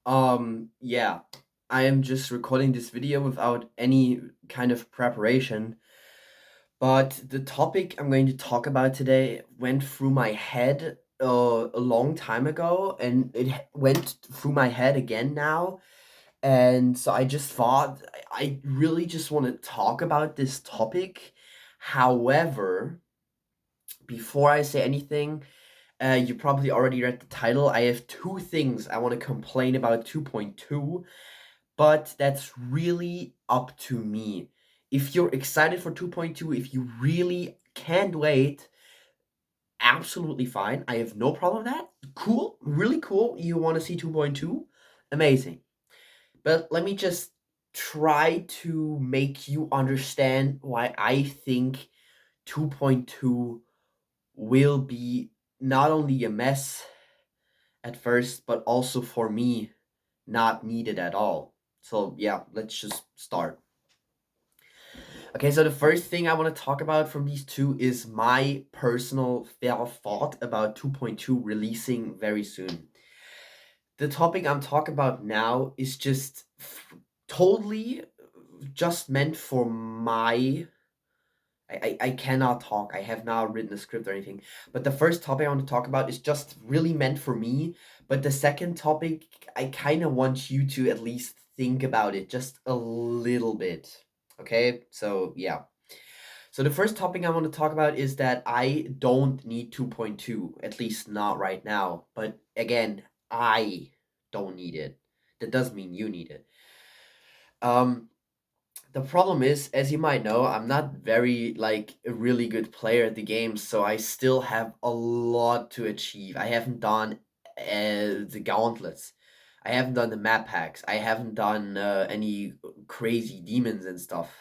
Yeah, I am just recording this video without any kind of preparation. But the topic I'm going to talk about today went through my head a long time ago, and went through my head again now. And so I just thought I really just want to talk about this topic. However, before I say anything, you probably already read the title. I have two things I want to complain about 2.2. But that's really up to me. If you're excited for 2.2, if you really can't wait, absolutely fine. I have no problem with that. Cool, really cool. You want to see 2.2? Amazing. But let me just try to make you understand why I think 2.2 will be not only a mess at first, but also for me, not needed at all. So, yeah, let's just start. Okay, so the first thing I want to talk about from these two is my personal thought about 2.2 releasing very soon. The topic I'm talking about now is just totally just meant for my. I cannot talk. I have not written a script or anything. But the first topic I want to talk about is just really meant for me. But the second topic, I kind of want you to at least think about it just a little bit. Okay, so yeah. So the first topic I want to talk about is that I don't need 2.2, at least not right now. But again, I don't need it. That doesn't mean you need it. Um, the problem is, as you might know, I'm not very like a really good player at the game, so I still have a lot to achieve. I haven't done the gauntlets. I haven't done the map packs. I haven't done any crazy demons and stuff.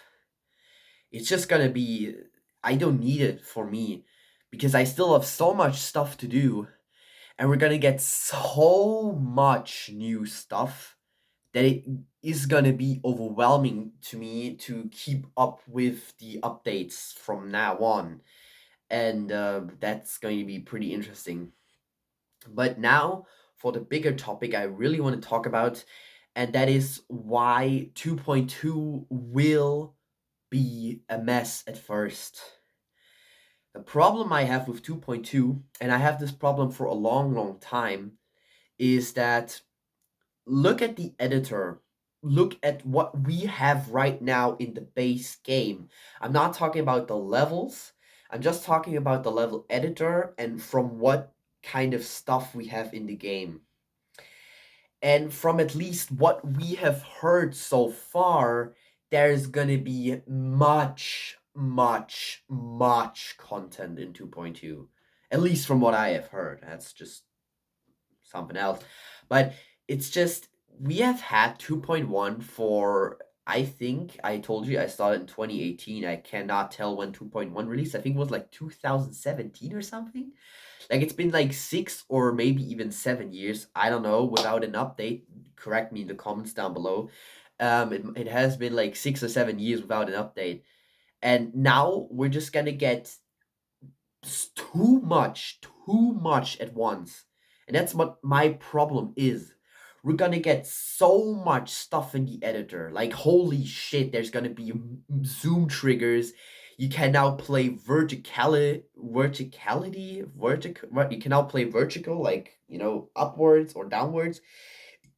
It's just gonna be, I don't need it for me because I still have so much stuff to do, and we're gonna get so much new stuff that it is gonna be overwhelming to me to keep up with the updates from now on. And that's going to be pretty interesting. But now for the bigger topic I really want to talk about, and that is why 2.2 will be a mess at first. The problem I have with 2.2, and I have this problem for a long, long time, is that look at the editor. Look at what we have right now in the base game. I'm not talking about the levels. I'm just talking about the level editor and from what kind of stuff we have in the game. And from at least what we have heard so far, there's gonna be much, much, much content in 2.2. At least from what I have heard. That's just something else. But it's just we have had 2.1 for, I think I told you I started in 2018. I cannot tell when 2.1 released. I think it was like 2017 or something. Like it's been like 6 or maybe even 7 years. I don't know, without an update. Correct me in the comments down below. It has been like 6 or 7 years without an update. And now we're just gonna get too much at once. And that's what my problem is. We're gonna get so much stuff in the editor. Like, holy shit, there's gonna be zoom triggers. You can now play you can now play vertical, like, upwards or downwards.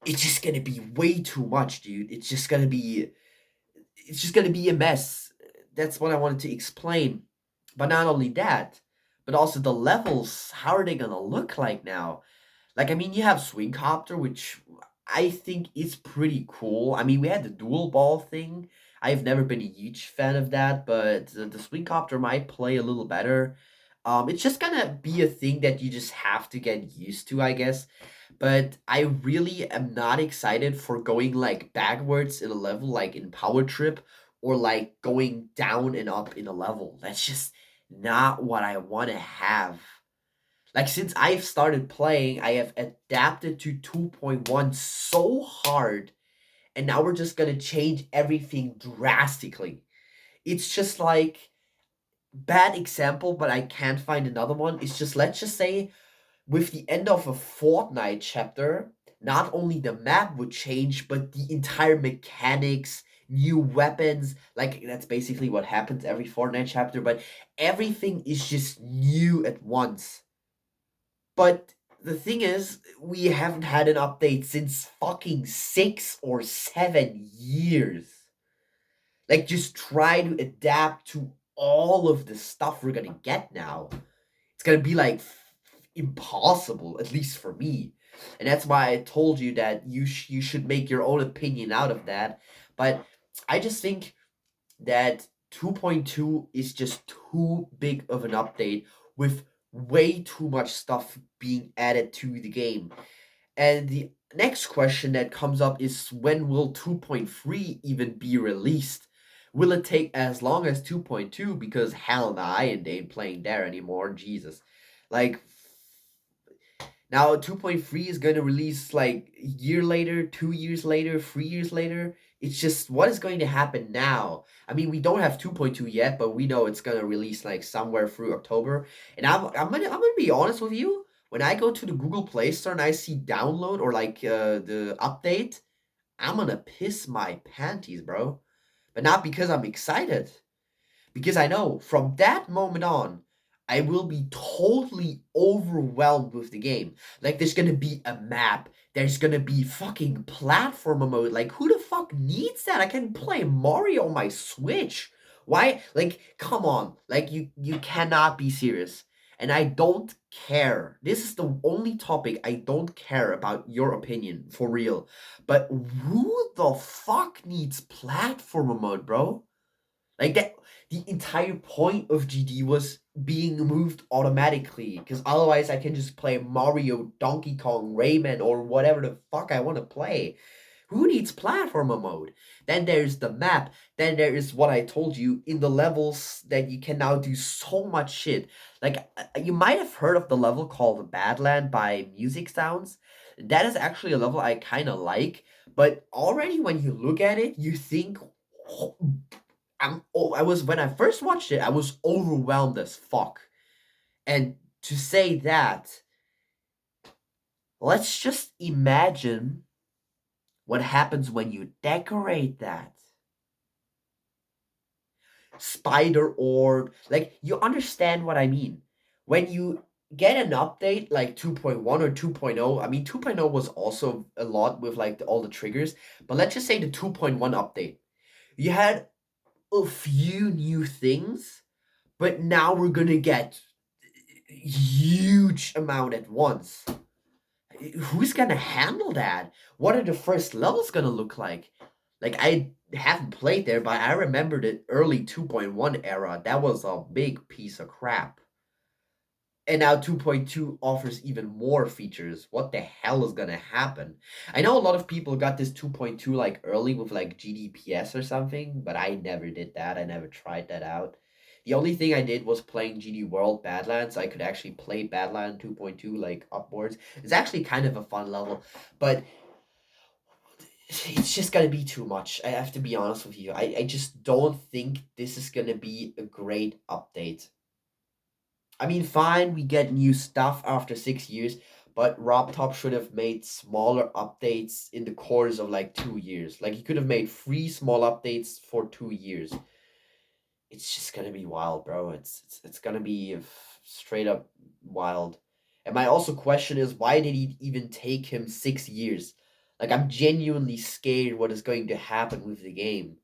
It's just gonna be way too much, dude. It's just gonna be a mess. That's what I wanted to explain. But not only that, but also the levels. How are they gonna look like now? Like, I mean, you have Swing Copter, which I think is pretty cool. I mean, we had the dual ball thing. I've never been a huge fan of that, but the Swing Copter might play a little better. It's just gonna be a thing that you just have to get used to, I guess. But I really am not excited for going like backwards in a level, like in Power Trip, or like going down and up in a level. That's just not what I want to have. Like, since I've started playing, I have adapted to 2.1 so hard, and now we're just gonna change everything drastically. It's just like, bad example, but I can't find another one. It's just, let's just say with the end of a Fortnite chapter, not only the map would change, but the entire mechanics, new weapons. Like, that's basically what happens every Fortnite chapter, but everything is just new at once. But the thing is, we haven't had an update since fucking 6 or 7 years. Like, just try to adapt to all of the stuff we're gonna get now. It's gonna be like impossible, at least for me. And that's why I told you that you should make your own opinion out of that. But I just think that 2.2 is just too big of an update with way too much stuff being added to the game. And the next question that comes up is, when will 2.3 even be released? Will it take as long as 2.2? Because hell nah, I ain't playing there anymore. Jesus. Like, now 2.3 is going to release like a year later, 2 years later, 3 years later. It's just, what is going to happen now? I mean, we don't have 2.2 yet, but we know it's going to release like somewhere through October. And I'm gonna be honest with you. When I go to the Google Play Store and I see download or like the update, I'm gonna piss my panties, bro. But not because I'm excited, because I know from that moment on, I will be totally overwhelmed with the game. Like, there's gonna be a map, there's gonna be fucking platformer mode. Like, who the fuck needs that? I can play Mario on my Switch. Why? Like, come on. Like, you cannot be serious. And I don't care. This is the only topic I don't care about your opinion, for real. But who the fuck needs platformer mode, bro? Like, that, the entire point of GD was being moved automatically, because otherwise I can just play Mario, Donkey Kong, Rayman, or whatever the fuck I want to play. Who needs platformer mode? Then there's the map. Then there is what I told you in the levels, that you can now do so much shit. Like, you might have heard of the level called Badland by Music Sounds. That is actually a level I kind of like, but already when you look at it, you think, I was, when I first watched it, I was overwhelmed as fuck. And to say that, let's just imagine what happens when you decorate that. Spider orb, like, you understand what I mean. When you get an update like 2.1 or 2.0, I mean 2.0 was also a lot with like all the triggers, but let's just say the 2.1 update. You had a few new things, but now we're gonna get huge amount at once. Who's gonna handle that? What are the first levels gonna look like? Like, I haven't played there, but I remember the early 2.1 era. That was a big piece of crap. And now 2.2 offers even more features. What the hell is gonna happen? I know a lot of people got this 2.2 like early with like GDPS or something, but I never did that. I never tried that out. The only thing I did was playing GD World Badlands. I could actually play Badland 2.2 like upwards. It's actually kind of a fun level, but it's just gonna be too much. I have to be honest with you. I just don't think this is gonna be a great update. I mean, fine, we get new stuff after 6 years, but Rob Top should have made smaller updates in the course of like 2 years. Like, he could have made 3 small updates for 2 years. It's just gonna be wild, bro. It's gonna be straight up wild. And my also question is, why did it even take him 6 years? Like, I'm genuinely scared what is going to happen with the game.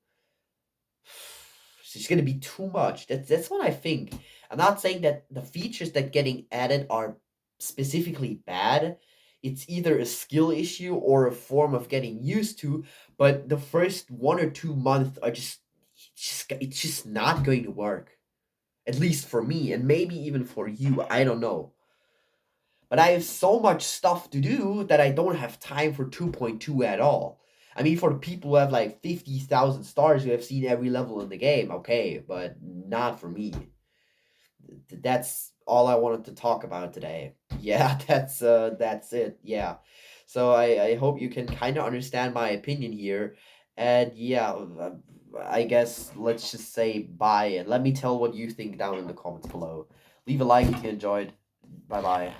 It's just gonna be too much. That's what I think. I'm not saying that the features that getting added are specifically bad. It's either a skill issue or a form of getting used to, but the first 1 or 2 months are it's just not going to work. At least for me, and maybe even for you, I don't know. But I have so much stuff to do that I don't have time for 2.2 at all. I mean, for the people who have like 50,000 stars who have seen every level in the game, okay, but not for me. That's all I wanted to talk about today. Yeah, that's it. Yeah. So I hope you can kind of understand my opinion here. And yeah, I guess let's just say bye, and let me tell what you think down in the comments below. Leave a like if you enjoyed. Bye bye.